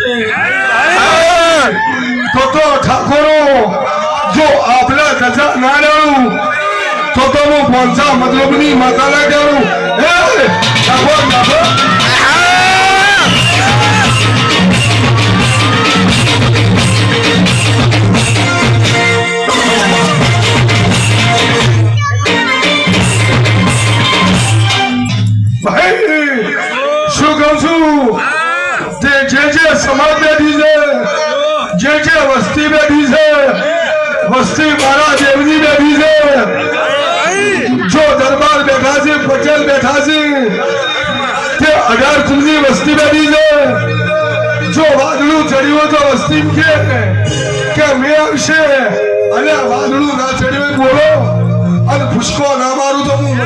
છે તો ઠાકોરો જો આપણા ધજા ના લેવું તો હું પોંચા મતલબની માતાને કરું ઠાકોર समाज बैठी से जे वस्ती बैठी से वस्ती मारा देवनी बैठी से जो दरबार बैठा से पटेल बैठा से 18 कुंजी वस्ती बैठी से जो वादलू चढ़ियो तो वस्ती के मैं विषय अरे वादलू ना चढ़ियो बोलो और फुसको ना मारू तो मुंह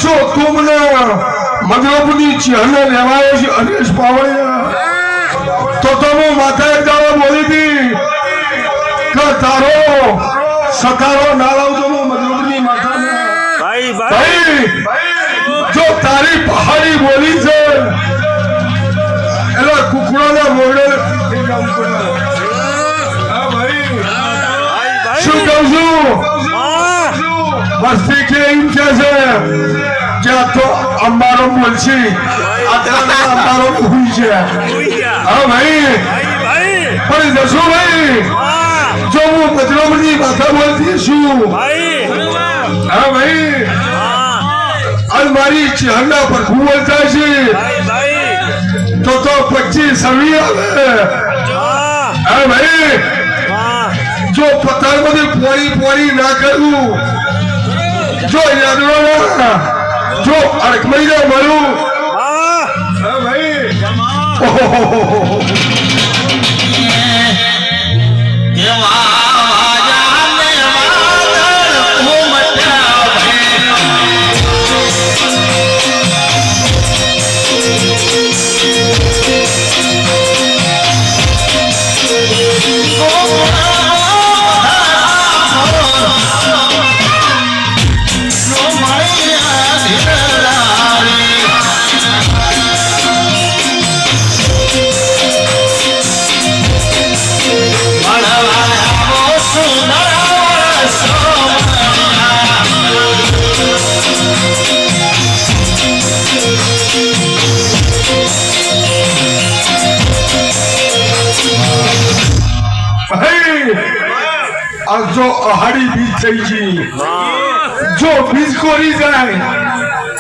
जो तुमने मधुपुनी चहने लेवायो छी हरीश पावड़िया तो तुम माता एक दावा बोली थी कि तारो सतारो नालाव तो मधुपुनी माता ने भाई जो तारी पहाड़ी बोली से एला कुकड़ा ना मोड़े शू कहूं वस्ती के इनसे क्या तो अम्बारो बोलছি आतना अम्बारो हुई है हां भाई पर दसो भाई जो वो बदलमनी माता बोलती है शू भाई हां भाई अलमारी चहला पर बोलता है भाई तो 25 सवी हां भाई जो पत्थर में पोरी ना करूं जो यादवा जो अड़कमैया मरू भाई जो अहाड़ी बीज थी जो बीज कोरी जाए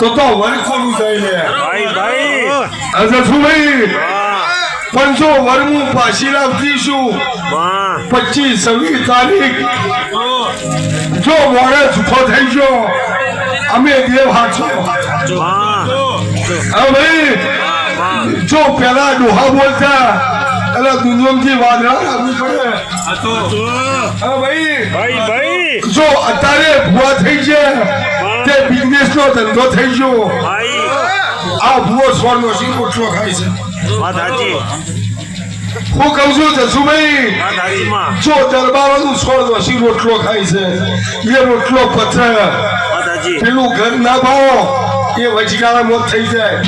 तो वर कोरू जाए भाई अच्छा छू भाई पंचो वरमू पाशी लावतीशु 25-26 तारीख जो मोड़े छुपो थई जो अमे देव हाथो भाई जो पहला डोहा बोलता अरे दुनिया की वादरा भाई जो अतारे भुआ થઈ છે તે બિઝનેસ નો ધંધો થઈ ગયો આ ભુઓ સ્વર્ણો સિંહ રોટલો ખાય છે વાત સાચી હું કહું છું જસુભાઈ વાત સાચી માં જો દરબારનું સ્વર્ણો સિંહ રોટલો ખાય છે એ રોટલો પથ્થર વાત સાચી પેલું ઘર ના ભાવો એ વચગાળા મોત થઈ જાય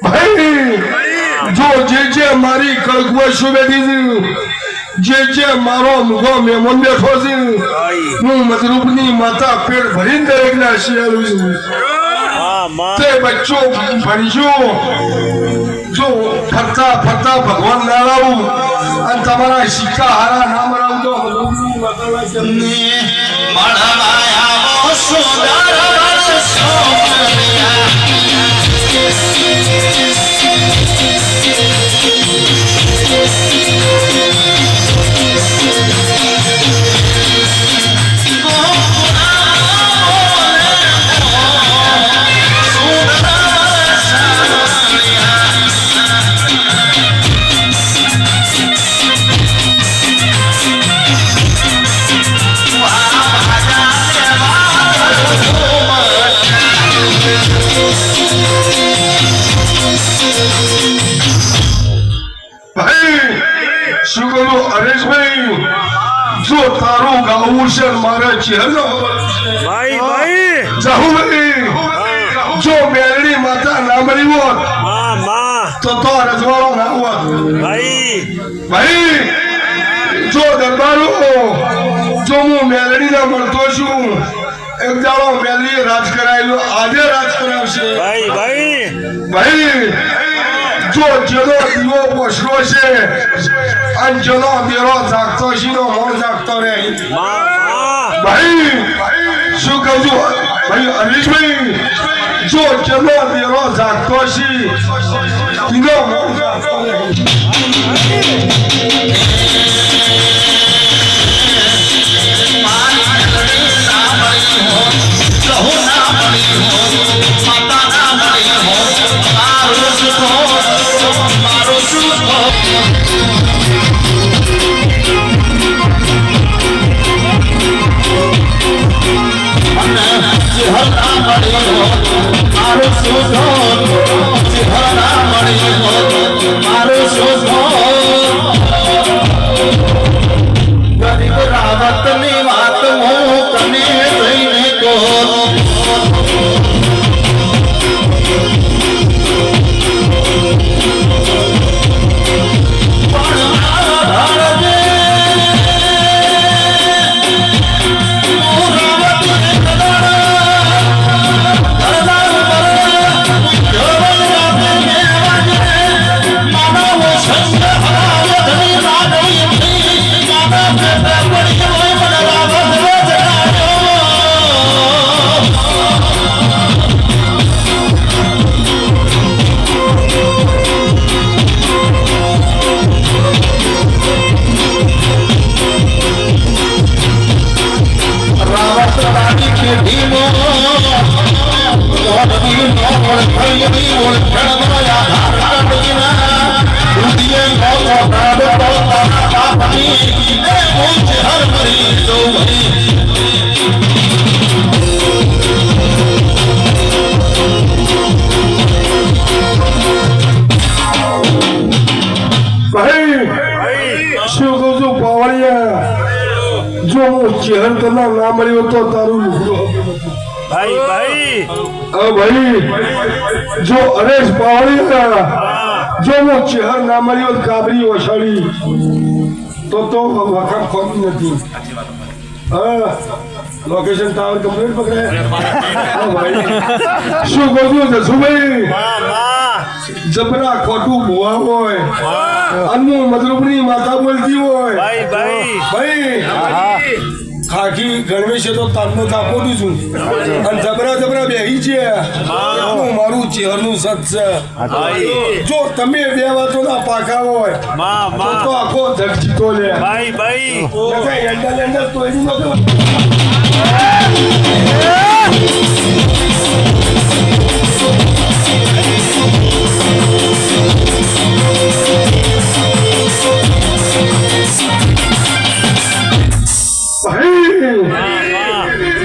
भाई जो जे मारी कड़कुआ शुभेदी जे मारो मुगो मेमन बैठो छे हूँ मधुरूपनी माता पेट भरीने दरेकने आशीर्वाद छूं ते बच्चों भणीशो जो फरता फरता भगवान नाराऊ अने तमारा सिक्का हारा ना मराव तो मधुरूपनी माता ने मणवाया वो सुंदर सोमरिया કહું હરેશભાઈ જો તારું ગાવું છે મારે ચહેરો ભાઈ ભાઈ જાહુ ભાઈ જો મેલડી માતા ના મળી હોત તો રજવાડો ના હોત ભાઈ જો દરબારો જો હું મેલડી ના મળતો છું એક દાડો મેલડી રાજ કરાયેલો આજે રાજ કરાવશે ભાઈ જો જેનો દીવો પોસરો છે અને જેનો દેરો જાગતો છે નો મોણ જાગતો રહે ભાઈ શું કહું છું ભાઈ હરીશભાઈ જો જેનો દેરો જાગતો છે એનો મોણ જાગતો રહે જો હું ચહેર કરના ના મળ્યો તો તારું ભાઈ જો હરેશ પાવડિયા જો હું ચહેર ના મળ્યો કાબરી ઓછાડી તો વખત ખોટી નથી લોકેશન ટાવર કમ્પ્લીટ પકડે શું કહું છું જસુભાઈ જબરા ખોટું ભુવા હોય અનુ મધુપની માતા બોલતી હોય ભાઈ ખાકી ગણવેશ તો તારનો તાપો દઉં છું અને જબરા બેહી છે મારું ચહેરનું સત છે જો તમે બે વાતો ના પાકા હોય તો આખો ધરજીતો લે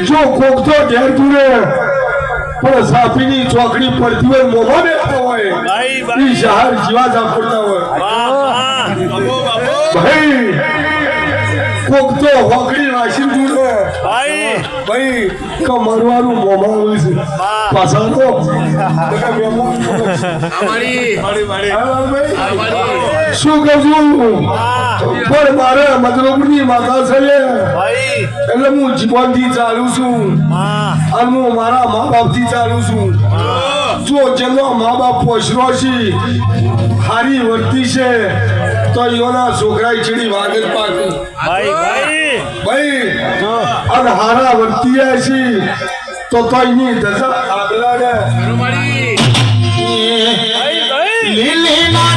જો કોક તો ઘેર દૂરે પણ સાપીની ચોકડી પડતી હોય મોમાં બેઠા હોય ઈ શહર જીવા જાપડતા હોય ભાઈ કોક તો હોકડી વાસી દૂરે ભાઈ કમરવાનું મોમાં આવે છે પાછા તો શું કહું છું પણ મારે મધુપની માતા છે એટલે હું જીવનથી ચાલુ છું અને હું મારા મા બાપ થી ચાલુ છું જો જેનો મા બાપ પોસરો છે હારી વર્તી છે તો એના છોકરા ચીડી વાગર પાક ભાઈ અને હારા વર્તી છે તો એની દશા આગલા ને લીલી ના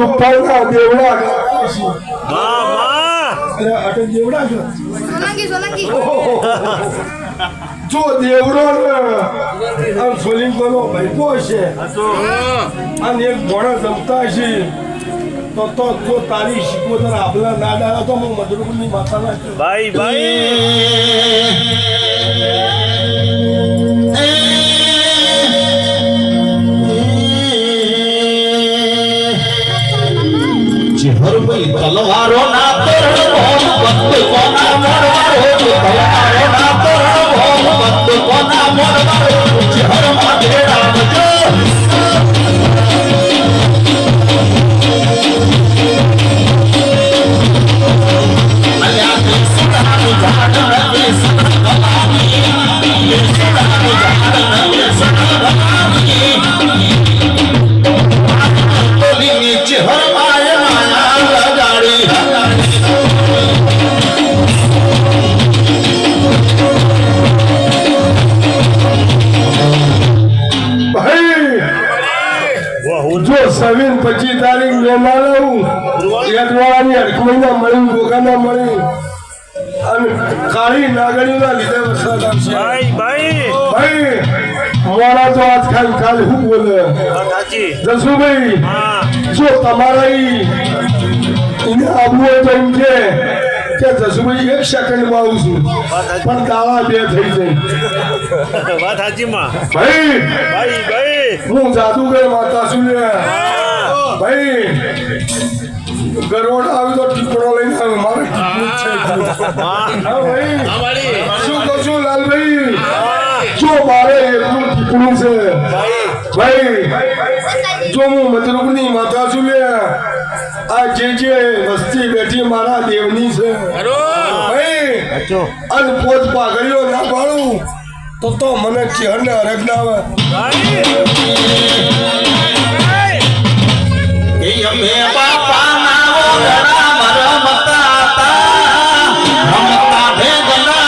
રૂપાળના દેવડા વાહ વાહ અરે અટક દેવડા છો સોલંકી જો દેવડો ને આમ સોલિંકોનો ભાઈકો છે અને એક ઘોડા જમતા છે તો જો તારી શીખવતર આપણા ના ડાળા તો હું મધુરપુરની માતાના છું. ભાઈ તલવારો ના તોરણ ભોમ બંદૂકો ના મોરવારો તલવારો ના તોરણ ભોમ બંદૂકો ના મોરવારો ચહેર માથે રામજો અલ્યા તે સુધાનું ઝાડ નથી સુધાની તે સુધાનું ઝાડ નથી સુધાની તોલી નીચે હર જો 25 તારીખ લેના લઉં યદવાળાની અડકમઈના મળી ગોગાના મળી અને કાળી નાગણીના લીધે વરસાદ આવશે. ભાઈ મોડા તો આજ ખાલી ખાલી હું બોલે સાચી જસુભાઈ હા જો તમારા એને આવવું હોય તો એમ કે જસુભાઈ 1 સેકન્ડમાં આવું છું પણ દાવા 2 થઈ જાય. વાત સાચી માં ભાઈ હું જાદુગર માતા છું ને ભાઈ ગરોડ આવી તો ટીપણો લઈને આવે મારે ટીપણું છે. હા ભાઈ શું કહું છું લાલભાઈ જો મારે એટલું ટીપણું છે ભાઈ જો હું મધુરૂપની માતા છું ને આ જે વસ્તી બેઠી મારા દેવની છે ભાઈ અને પોત પાઘડીઓ ના પાડું તો મને ચહેર ને હરક ના આવે. અમે બાપા ના ઓરડા મરમતા હતા રમતા ભેગના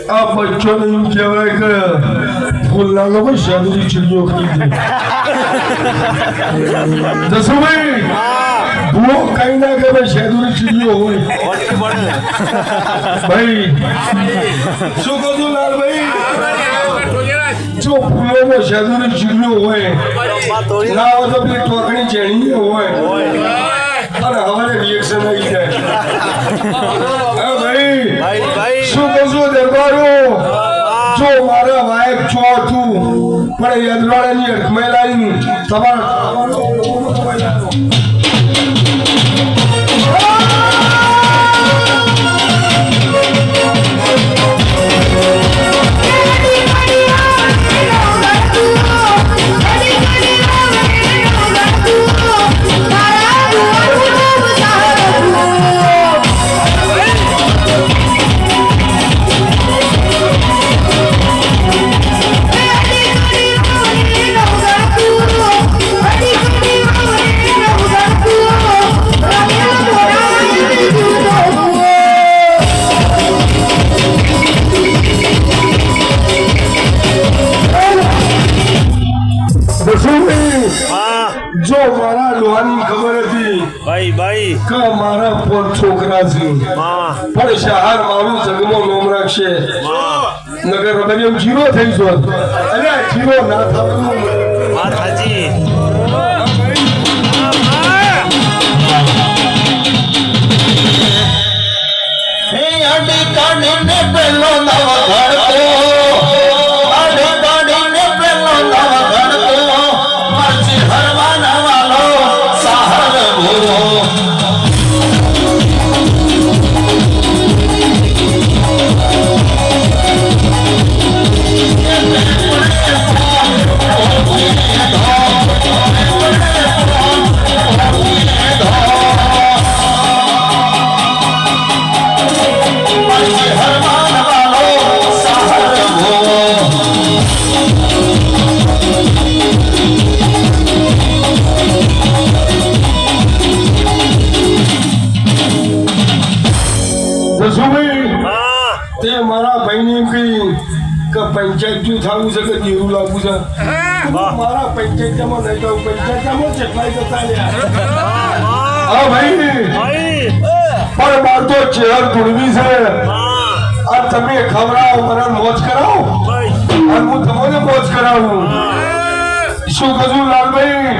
આ બચ્ચોને એમ કહેવાય કે ફૂલના લોકો શેરડી ચીડીઓ ખાઈ જાય. જસુભાઈ ભૂવો કઈ ના કે ભાઈ શેરડી ચીડીઓ હોય ભાઈ શું કહું છું લાલભાઈ જો ફૂલોમાં શેરડી ચીડીઓ હોય ના હોય તો પેલી ટોકણી ચેણી હોય અને હવારે રિએક્શન આવી જાય. હા ભાઈ શું કહું છું દરબારો જો મારા વાઇફ છો તું પણ યદવાડાની અડકમાં લાવીને Ready, ડોહાની ખબર હતી ભાઈ ભાઈ કે મારા પોત છોકરા છે માં પણ શહાર મારું જગમાં નોમ રાખશે નગર બને એમ જીરો થઈ જો અરે જીરો ના થવાનું વાત સાચી હે અડી કાઢીને પેલો નવ ઘડતો અડી કાઢીને પેલો નવ ઘડતો મરજી હરવાના વાલો સહાર ભૂરો મરજી હરવાના વાલો સહાર ભૂરો જસુભાઈ માં તે મારા ભાઈને એમ કહી કે પંચાયત થવું છે કે દેરું લાગવું છે મારા પંચાયતમાં નહીં જાઉં પંચાયતમાં જેટલાય જતા રહ્યા હા ભાઈ ભાઈ પણ બાર તો ચેહર ધૂળવી છે માં આ તમે ખવડાવો મને મોજ કરાવો ભાઈ અને હું તમને મોજ કરાવું શું કશું લાલભાઈ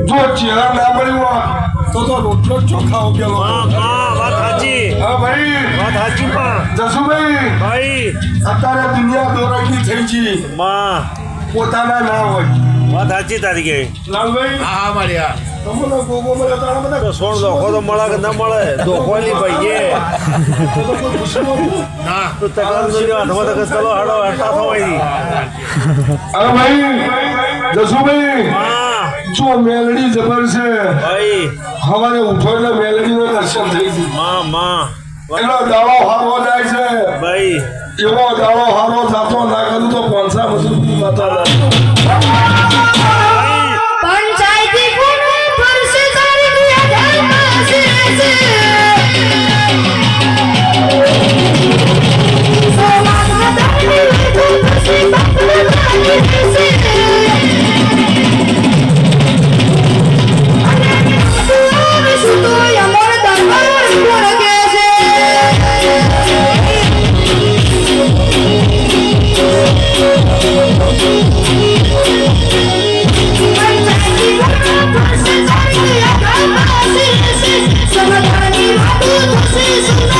જો ચેહર ના મળ્યું તો રોટલો જ ચોખાઓ પેલો માં વાત સાચી હા ભાઈ વાત સાચી માં જસુભાઈ ભાઈ અત્યારે દુનિયા દોરાઈ થઈ છે માં પોતાના ના હોય વાત સાચી તારી કે લાલભાઈ હા માર્યા તમને ગોગો મળે તારા બધા તો સોળ દોખો તો મળે કે ના મળે દોખો ની ભાઈ એ તો કોઈ પૂછવું નથી. ના તો તકરાર નો હાથમાં તક ચલો હાડો હટા થવાય હા ભાઈ જસુભાઈ માં જો મેલડી જબર છે ભાઈ હવારે ઉઠો એટલે મેલડી નું દર્શન થઈ ગયું માં એનો દાડો હારો જાય છે ભાઈ એવો દાડો હારો જાતો ના કરું તો પાંચસા મજૂરી માતા પંચાયતી ગુનો પરસે તારી દિયા પાસે છે સમાજમાં તારી તો પછી બકલે તારી છે અને તું સુતો અમર દરબાર કોણ કે છે પંચાયતી ગુનો પરસે તારી દિયા પાસે છે સમાધાની વાતો થશે